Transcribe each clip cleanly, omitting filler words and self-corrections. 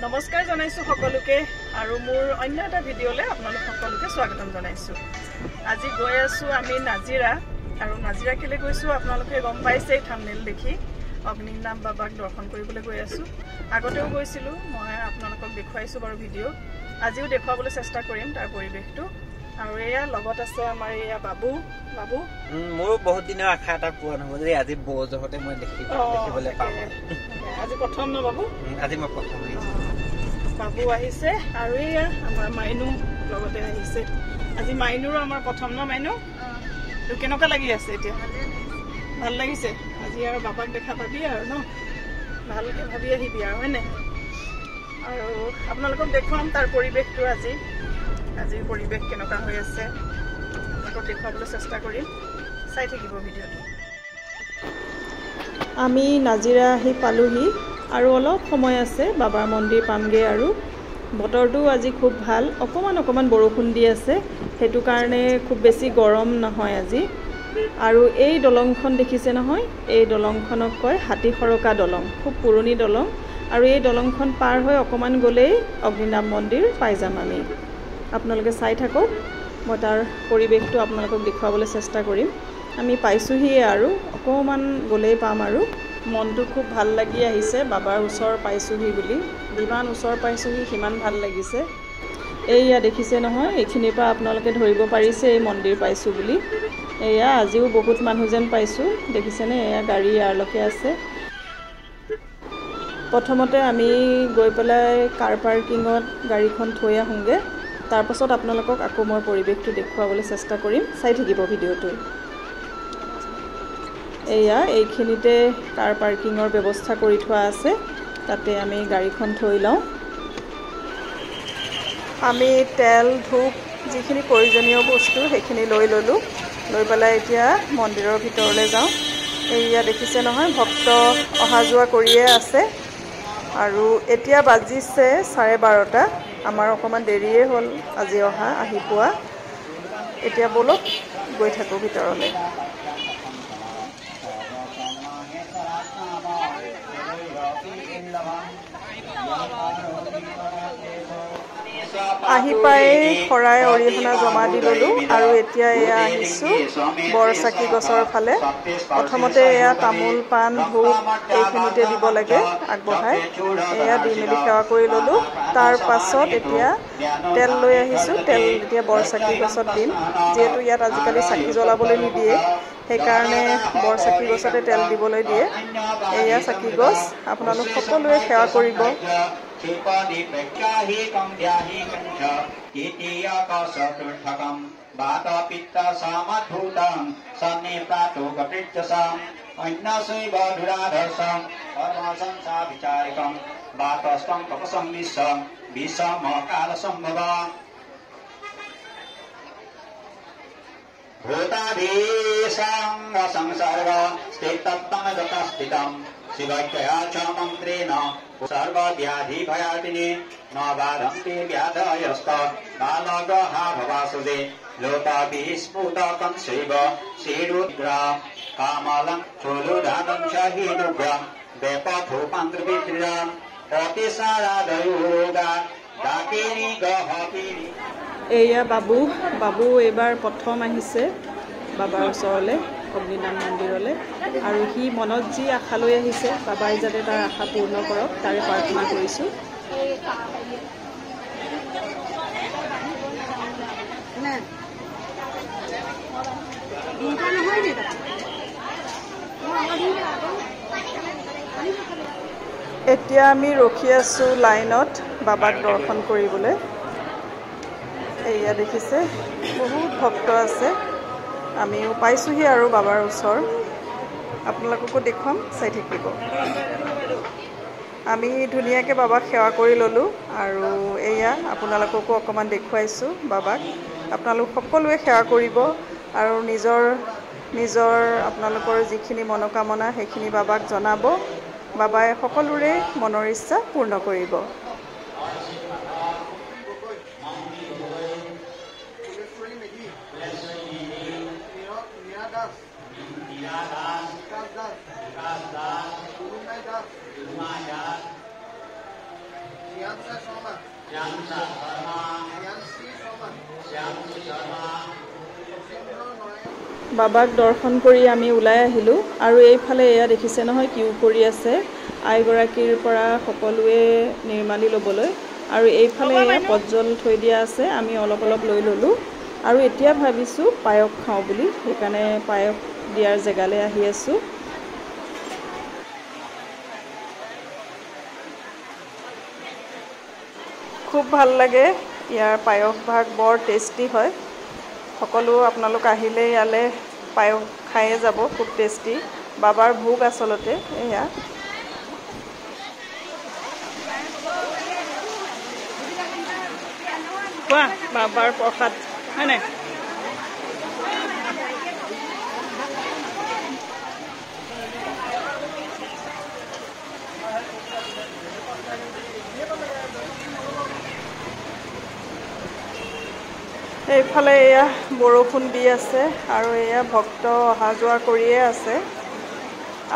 নমস্কাৰ জনাইছো সকলোকে আৰু মোৰ অন্য এটা ভিডিঅ'লে আপোনালোক সকলোকে স্বাগতম জনাইছো। আজি গৈ আছো আমি নাজিৰা আৰু নাজিৰা কেলে গৈছো আপোনালোকে গম পাইছে থাম্বনেইল দেখি। অগ্নিনাম বাবাক দৰ্শন কৰিবলৈ গৈ আছো। আগতেও গৈছিলো, মই আপোনালোকক দেখুৱাইছো বাৰু ভিডিঅ'। আজিও দেখুৱাবলৈ চেষ্টা কৰিম তাৰ পৰিৱেশটো। আৰু এয়া লগত আছে আমাৰ এয়া বাবু। মোৰ বহুত দিনৰ আশা এটা পূৰণ হ'ব যে আজি বৌজহতে মই দেখিবলৈ পাম। আজি প্ৰথম ন বাবু? আজি মই প্ৰথম বাবু আহিছে আৰু এয়া আমাৰ মাইনু লগতে আহিছে। আজি মাইনুৰো আমাৰ প্ৰথম ন মাইনু? তো কেনেকুৱা লাগি আছে এতিয়া? ভাল লাগিছে। আজি আৰু বাবাক দেখা পাবি আৰু ন, ভালকে ভাবি আহিবি আৰু হয়নে? আৰু আপোনালোকক দেখুৱাম তাৰ পৰিৱেশটো। আজিৰ পৰিৱেশ কেনেকুৱা হৈ আছে আপোনালোকক দেখুৱাবলৈ চেষ্টা কৰিম, চাই থাকিব ভিডিঅ'টো। আমি নাজিৰা আহি পালোহি আৰু অলপ সময় আছে বাবাৰ মন্দিৰ পামগৈ। আৰু বতৰটো আজি খুব ভাল, অকণমান বৰষুণ দি আছে, সেইটো কাৰণে খুব বেছি গৰম নহয় আজি। আৰু এই দলংখন দেখিছে নহয়, এই দলংখনক কয় হাতী সৰকা দলং, খুব পুৰণি দলং। আৰু এই দলংখন পাৰ হৈ অকণমান গ'লেই অগ্নিনাম মন্দিৰ পাই যাম আমি। আপোনালোকে চাই থাকক, মই তাৰ পৰিৱেশটো আপোনালোকক দেখুৱাবলৈ চেষ্টা কৰিম। আমি পাইছোঁহিয়ে আৰু অকণমান গ'লেই পাম আৰু। মনটো খুব ভাল লাগি আহিছে বাবাৰ ওচৰ পাইছোঁহি বুলি। যিমান ওচৰ পাইছোঁহি সিমান ভাল লাগিছে। এইয়া দেখিছে নহয়, এইখিনিৰ পৰা আপোনালোকে ধৰিব পাৰিছে এই মন্দিৰ পাইছোঁ বুলি। এয়া আজিও বহুত মানুহ যেন পাইছোঁ, দেখিছেনে? এয়া গাড়ী ইয়াৰলৈকে আছে। প্ৰথমতে আমি গৈ পেলাই কাৰ পাৰ্কিঙত গাড়ীখন থৈ আহোঁগৈ, তাৰপাছত আপোনালোকক আকৌ মই পৰিৱেশটো দেখুৱাবলৈ চেষ্টা কৰিম, চাই থাকিব ভিডিঅ'টো। এয়া এইখিনিতে কাৰ পাৰ্কিঙৰ ব্যৱস্থা কৰি থোৱা আছে, তাতে আমি গাড়ীখন থৈ লওঁ। আমি তেল ধূপ যিখিনি প্ৰয়োজনীয় বস্তু সেইখিনি লৈ ল'লোঁ। লৈ পেলাই এতিয়া মন্দিৰৰ ভিতৰলৈ যাওঁ। এয়া দেখিছে নহয়, ভক্ত অহা যোৱা কৰিয়ে আছে। আৰু এতিয়া বাজিছে 12:30। আমাৰ অকণমান দেৰিয়ে হ'ল আজি আহি পোৱা। এতিয়া ব'লক গৈ থাকোঁ ভিতৰলৈ। আহি পাই শৰাই অৰিহণা জমা দি ল'লোঁ আৰু এতিয়া এয়া আহিছোঁ বৰচাকি গছৰ ফালে। প্ৰথমতে এয়া তামোল পাণ ধূপ এইখিনিতে দিব লাগে আগবঢ়াই, এয়া দি মেলি সেৱা কৰি ল'লোঁ। তাৰ পাছত এতিয়া তেল লৈ আহিছোঁ। তেল এতিয়া বৰচাকি গছত দিম, যিহেতু ইয়াত আজিকালি চাকি জ্বলাবলৈ নিদিয়ে, সেইকাৰণে বৰচাকি গছতে তেল দিবলৈ দিয়ে। এয়া চাকি গছ, আপোনালোক সকলোৱে সেৱা কৰিব। भूताधीशां संसर्ग स्थितत्तमगतस्थितं शिवज्ञया च मन्त्रेण सर्वव्याधिभयातिने न बाधन्ते व्याधयस्त बालगहा भवासुदे लोकाभिस्फुटकंसैव श्रीरुद्रा कामलं चोलुधानं च हिदुग्रं वेपथोपान्त्रविक्रियां अतिसारादयोगा डाकिनी गहकिनी। এয়া বাবু এইবাৰ প্ৰথম আহিছে বাবাৰ ওচৰলৈ, অগ্নিনাম মন্দিৰলৈ। আৰু সি মনত যি আশা লৈ আহিছে, বাবাই যাতে তাৰ আশা পূৰ্ণ কৰক তাৰে প্ৰাৰ্থনা কৰিছোঁ। এতিয়া আমি ৰখি আছোঁ লাইনত বাবাক দৰ্শন কৰিবলৈ। এয়া দেখিছে বহুত ভক্ত আছে। আমিও পাইছোঁহি আৰু বাবাৰ ওচৰ, আপোনালোককো দেখুৱাম, চাই থাকিব। আমি ধুনীয়াকৈ বাবাক সেৱা কৰি ল'লোঁ আৰু এয়া আপোনালোককো অকণমান দেখুৱাইছোঁ বাবাক। আপোনালোক সকলোৱে সেৱা কৰিব আৰু নিজৰ আপোনালোকৰ যিখিনি মনোকামনা সেইখিনি বাবাক জনাব। বাবাই সকলোৰে মনৰ ইচ্ছা পূৰ্ণ কৰিব। বাবাক দৰ্শন কৰি আমি ওলাই আহিলোঁ আৰু এইফালে এয়া দেখিছে নহয় কিউ কৰি আছে আইগৰাকীৰ পৰা সকলোৱে নিৰ্মালি ল'বলৈ আৰু এইফালে এয়া পজ্জল থৈ দিয়া আছে আমি অলপ অলপ লৈ ল'লোঁ আৰু এতিয়া ভাবিছোঁ পায়স খাওঁ বুলি সেইকাৰণে পায়স দিয়াৰ জেগালৈ আহি আছোঁ খুব ভাল লাগে ইয়াৰ পায়স ভাগ বৰ টেষ্টি হয় সকলো আপোনালোক আহিলে ইয়ালে পায়স খায়ে যাব খুব টেষ্টি বাবাৰ ভোগ আচলতে এয়া কোৱা বাবাৰ প্ৰসাদ হয় নাই এইফালে এয়া বৰষুণ দি আছে আৰু এয়া ভক্ত অহা যোৱা কৰিয়ে আছে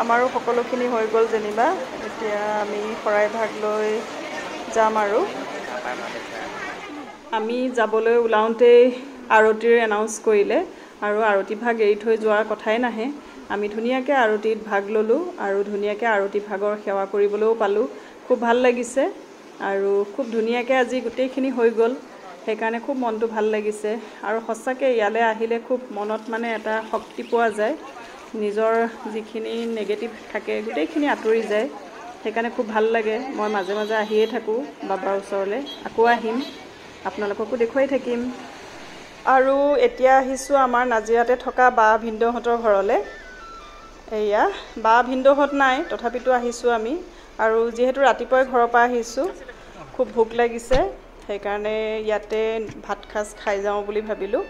আমাৰো সকলোখিনি হৈ গ'ল যেনিবা এতিয়া আমি শৰাইভাগ লৈ যাম আৰু আমি যাবলৈ ওলাওঁতেই আৰতিৰ এনাউন্স কৰিলে আৰু আৰতি ভাগ এৰি থৈ যোৱাৰ কথাই নাহে আমি ধুনীয়াকৈ আৰতিত ভাগ ল'লোঁ আৰু ধুনীয়াকৈ আৰতি ভাগৰ সেৱা কৰিবলৈও পালোঁ খুব ভাল লাগিছে আৰু খুব ধুনীয়াকৈ আজি গোটেইখিনি হৈ গ'ল সেইকাৰণে খুব মনটো ভাল লাগিছে আৰু সঁচাকৈ ইয়ালৈ আহিলে খুব মনত মানে এটা শক্তি পোৱা যায় নিজৰ যিখিনি নেগেটিভ থাকে গোটেইখিনি আঁতৰি যায় সেইকাৰণে খুব ভাল লাগে মই মাজে মাজে আহিয়ে থাকোঁ বাবাৰ ওচৰলৈ আকৌ আহিম আপোনালোককো দেখুৱাই থাকিম আৰু এতিয়া আহিছোঁ আমাৰ নাজিৰাতে থকা বা ভিন্দহঁতৰ ঘৰলৈ এয়া বা ভিন্দহঁত নাই তথাপিতো আহিছোঁ আমি আৰু যিহেতু ৰাতিপুৱাই ঘৰৰ পৰা আহিছোঁ খুব ভোক লাগিছে সেইকাৰণে ইয়াতে ভাত খাজ খাই যাওঁ বুলি ভাবিলোঁ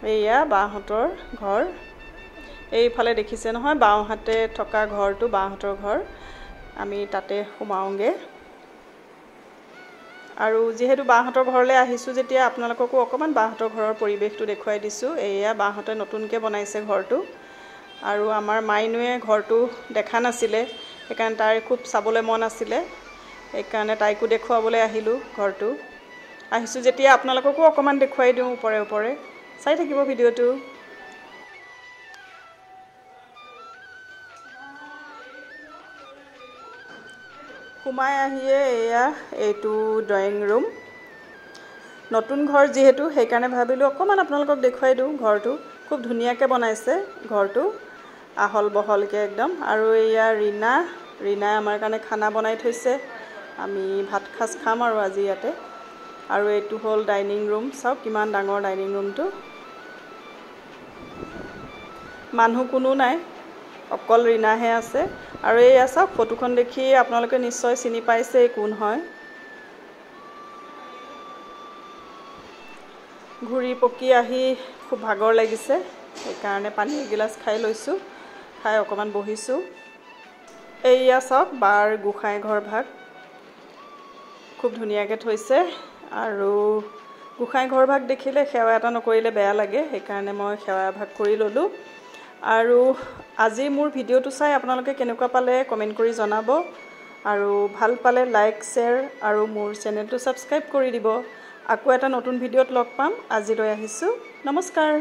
এয়া বাহঁতৰ ঘৰ এইফালে দেখিছে নহয় বাওঁহাতে থকা ঘৰটো বাহঁতৰ ঘৰ আমি তাতে সোমাওঁগৈ আৰু যিহেতু বাহঁতৰ ঘৰলৈ আহিছোঁ যেতিয়া আপোনালোককো অকণমান বাহঁতৰ ঘৰৰ পৰিৱেশটো দেখুৱাই দিছোঁ এয়া বাহঁতে নতুনকৈ বনাইছে ঘৰটো আৰু আমাৰ মাইনুৱে ঘৰটো দেখা নাছিলে সেইকাৰণে তাইৰ খুব চাবলৈ মন আছিলে সেইকাৰণে তাইকো দেখুৱাবলৈ আহিলোঁ ঘৰটো আহিছোঁ যেতিয়া আপোনালোককো অকণমান দেখুৱাই দিওঁ ওপৰে ওপৰে চাই থাকিব ভিডিঅ'টো সোমাই আহিয়ে এয়া এইটো ড্ৰয়িং ৰুম নতুন ঘৰ যিহেতু সেইকাৰণে ভাবিলোঁ অকণমান আপোনালোকক দেখুৱাই দিওঁ ঘৰটো খুব ধুনীয়াকৈ বনাইছে ঘৰটো আহল বহলকৈ একদম আৰু এয়া ৰীণাই আমাৰ কাৰণে খানা বনাই থৈছে আমি ভাত খাজ খাম আৰু আজি ইয়াতে আৰু এইটো হ'ল ডাইনিং ৰুম চাওক কিমান ডাঙৰ ডাইনিং ৰুমটো মানুহ কোনো নাই অকল ৰীণাহে আছে আৰু এয়া চাওক ফটোখন দেখি আপোনালোকে নিশ্চয় চিনি পাইছে কোন হয় ঘূৰি পকি আহি খুব ভাগৰ লাগিছে সেইকাৰণে পানী এগিলাচ খাই লৈছোঁ খাই অকণমান বহিছোঁ এয়া চাওক বাৰ গোসাঁই ঘৰ ভাগ খুব ধুনীয়াকৈ থৈছে আৰু গোসাঁই ঘৰ ভাগ দেখিলে সেৱা এটা নকৰিলে বেয়া লাগে সেইকাৰণে মই সেৱা ভাগ কৰি ল'লোঁ আৰু আজি মোৰ ভিডিঅ'টো চাই আপোনালোকে কেনেকুৱা পালে কমেণ্ট কৰি জনাব আৰু ভাল পালে লাইক শ্বেয়াৰ আৰু মোৰ চেনেলটো ছাবস্ক্ৰাইব কৰি দিব আকৌ এটা নতুন ভিডিঅ'ত লগ পাম আজিলৈ আহিছোঁ নমস্কাৰ